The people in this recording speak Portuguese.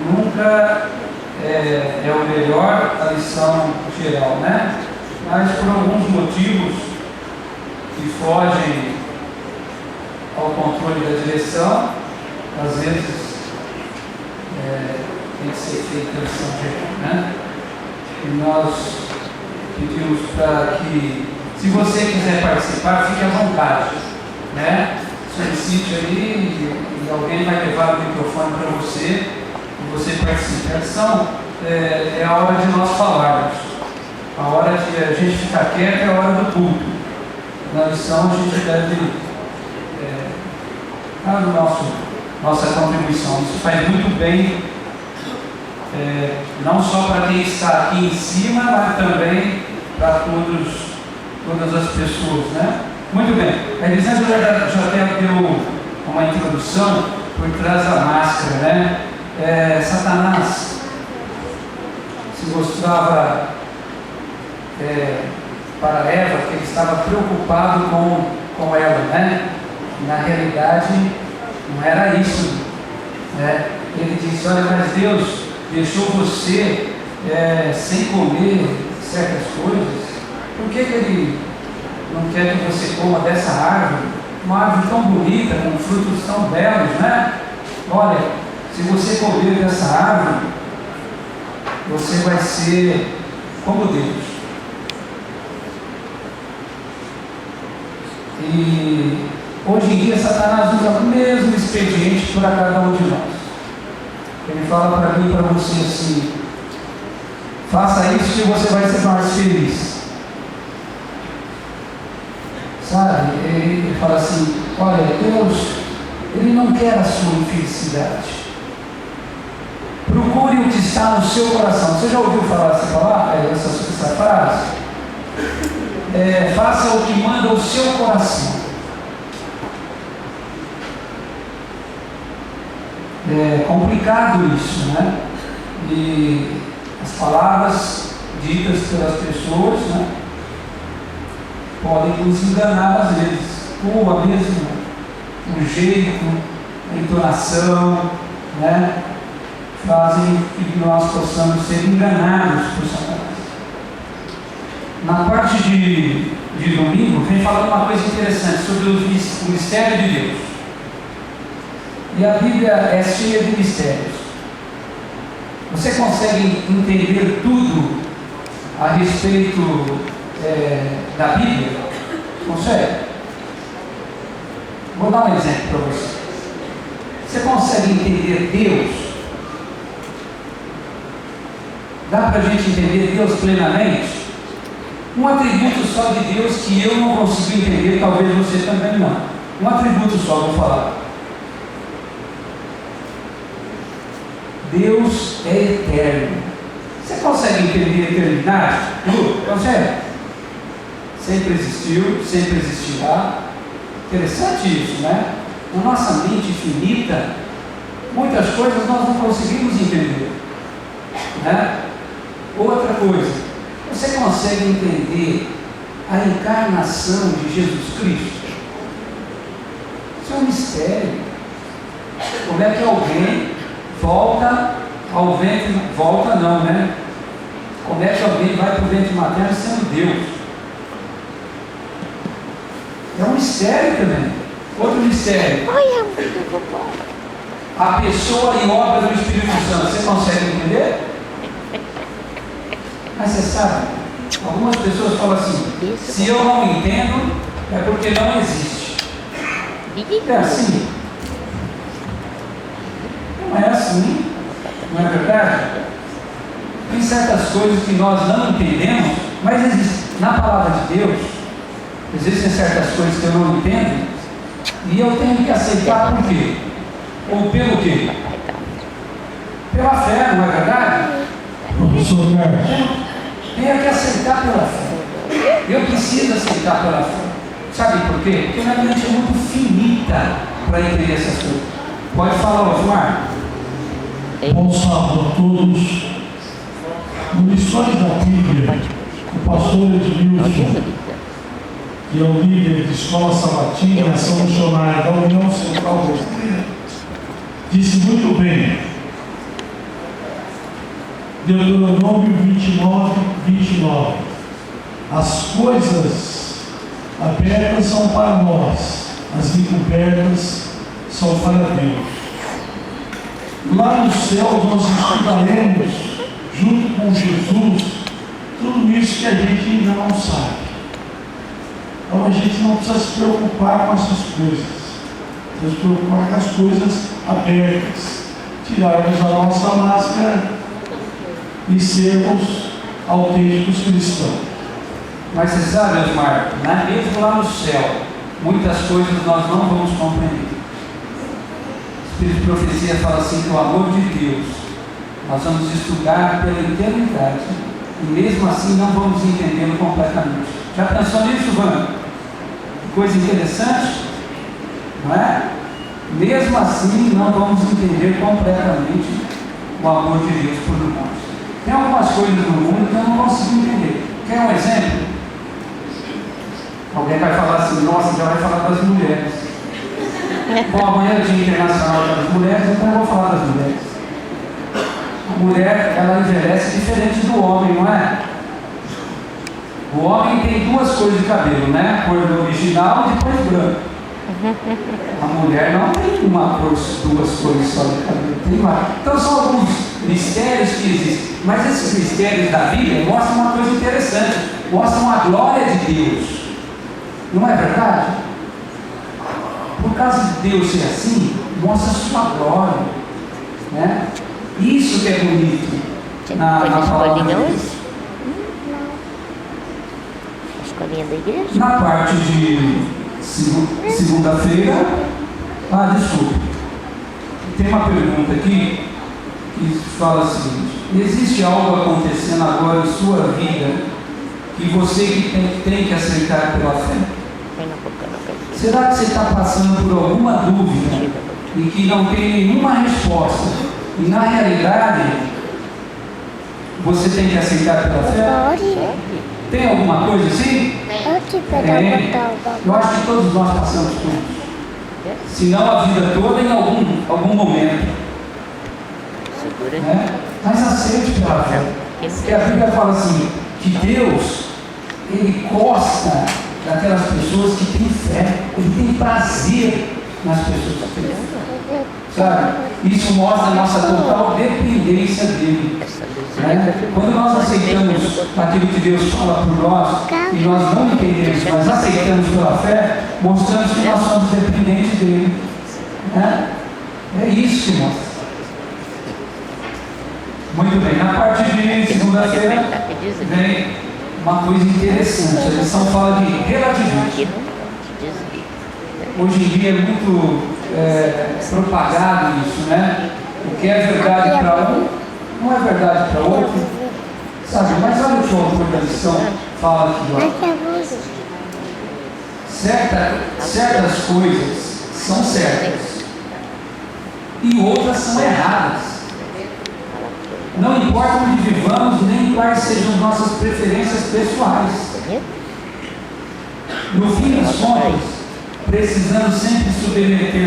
nunca é o melhor, a lição geral, né? Mas por alguns motivos que fogem ao controle da direção, às vezes tem que ser feita a lição geral, né? E nós pedimos para que, se você quiser participar, fique à vontade, né? Solicite ali e alguém vai levar o microfone para você e você participe. A lição é a hora de nós falarmos. A hora de a gente ficar quieto é a hora do culto. Na lição a gente deve dar nossa contribuição. Isso faz muito bem, não só para quem está aqui em cima, mas também para todas as pessoas, né? Muito bem. A Elisângela já até deu uma introdução por trás da máscara, né? Satanás se mostrava para Eva que ele estava preocupado com ela, né? Na realidade não era isso, né? Ele disse: olha, mas Deus deixou você sem comer certas coisas. Por que ele não quer que você coma dessa árvore? Uma árvore tão bonita, com frutos tão belos, né? Olha, se você comer dessa árvore, você vai ser como Deus. E hoje em dia Satanás usa o mesmo expediente para cada um de nós. Ele fala para mim e para você assim: faça isso que você vai ser mais feliz. Sabe? Ele fala assim: olha, Deus, Ele não quer a sua infelicidade. Procure o que está no seu coração. Você já ouviu falar essa frase? Faça o que manda o seu coração. É complicado isso, né? E as palavras ditas pelas pessoas, né, podem nos enganar às vezes. Ou mesmo o jeito, a entonação, né, fazem que nós possamos ser enganados por Satanás. Na parte de domingo, vem falando uma coisa interessante sobre o mistério de Deus. E a Bíblia é cheia de mistérios. Você consegue entender tudo a respeito da Bíblia? Consegue? Vou dar um exemplo para você. Você consegue entender Deus? Dá para a gente entender Deus plenamente? Um atributo só de Deus que eu não consigo entender, talvez você também não. Um atributo só, vou falar. Deus é eterno. Você consegue entender a eternidade? Consegue? Sempre existiu, sempre existirá. Interessante isso, né? Na nossa mente finita, muitas coisas nós não conseguimos entender, né? Outra coisa, você consegue entender a encarnação de Jesus Cristo? Isso é um mistério. Como é que alguém volta ao ventre, volta não, né? Como é que alguém vai para o ventre materno sendo Deus? É um mistério também. Outro mistério. A pessoa e obra do Espírito Santo. Você consegue entender? Mas você sabe, algumas pessoas falam assim: se eu não entendo, é porque não existe. É assim? Não é assim, não é verdade? Tem certas coisas que nós não entendemos, mas existem. Na palavra de Deus, existem certas coisas que eu não entendo, e eu tenho que aceitar por quê? Ou pelo quê? Pela fé, não é verdade? Professor Carlos. Tenho que aceitar pela fé. Eu preciso aceitar pela fé. Sabe por quê? Porque minha mente é muito finita para entender essas coisas. Pode falar, Osmar. Bom sábado a todos. No História da Bíblia, o pastor Edmilson, que é o líder de Escola Sabatina e Ação Missionária da União Central Brasileira, disse muito bem Deuteronômio 29, 29. As coisas abertas são para nós, as encobertas são para Deus. Lá no céu nós estudaremos, junto com Jesus, tudo isso que a gente ainda não sabe. Então a gente não precisa se preocupar com essas coisas. Precisa se preocupar com as coisas abertas. Tirarmos a nossa máscara e sermos autênticos cristãos. Mas você sabe, Osmar, mesmo lá no céu, muitas coisas nós não vamos compreender. O Espírito de Profecia fala assim que o amor de Deus nós vamos estudar pela eternidade e mesmo assim não vamos entendê-lo completamente. Já pensou nisso, Vânia? Que coisa interessante, não é? Mesmo assim não vamos entender completamente o amor de Deus por nós. Tem algumas coisas no mundo que eu não consigo entender. Quer um exemplo? Alguém vai falar assim, nossa, já vai falar das mulheres. Bom, amanhã é o Dia Internacional das Mulheres, então eu vou falar das mulheres. A mulher, ela envelhece diferente do homem, não é? O homem tem duas cores de cabelo, né? A cor original e depois branco. A mulher não tem uma cor, duas cores só de cabelo, tem mais. Então são alguns mistérios que existem. Mas esses mistérios da Bíblia mostram uma coisa interessante, mostram a glória de Deus. Não é verdade? Por causa de Deus ser assim, mostra a sua glória, né? Isso que é bonito na palavra de Deus. A escolinha da igreja? Na parte de segunda-feira, desculpe, tem uma pergunta aqui que fala o seguinte: existe algo acontecendo agora em sua vida que você tem que aceitar pela fé? Será que você está passando por alguma dúvida e que não tem nenhuma resposta e na realidade você tem que aceitar pela fé? Tem alguma coisa assim? Eu acho que todos nós passamos por isso. Se não a vida toda, em algum momento. Né? Mas aceite pela fé. Porque a Bíblia fala assim, que Deus, Ele gosta daquelas pessoas que têm fé, Ele tem prazer nas pessoas que têm fé. Sabe? Isso mostra a nossa total dependência dEle. Né? Quando nós aceitamos aquilo que Deus fala por nós, e nós não entendemos, mas aceitamos pela fé, mostramos que nós somos dependentes dEle. Né? É isso que mostra. Muito bem, na parte de segunda-feira vem uma coisa interessante. A lição fala de relativismo. Hoje em dia é muito propagado isso, né? O que é verdade para um não é verdade para outro. Sabe, mas olha o que o autor da lição fala aqui, ó. Certas coisas são certas e outras são erradas. Não importa onde vivamos, nem quais sejam nossas preferências pessoais. No fim das contas, precisamos sempre submeter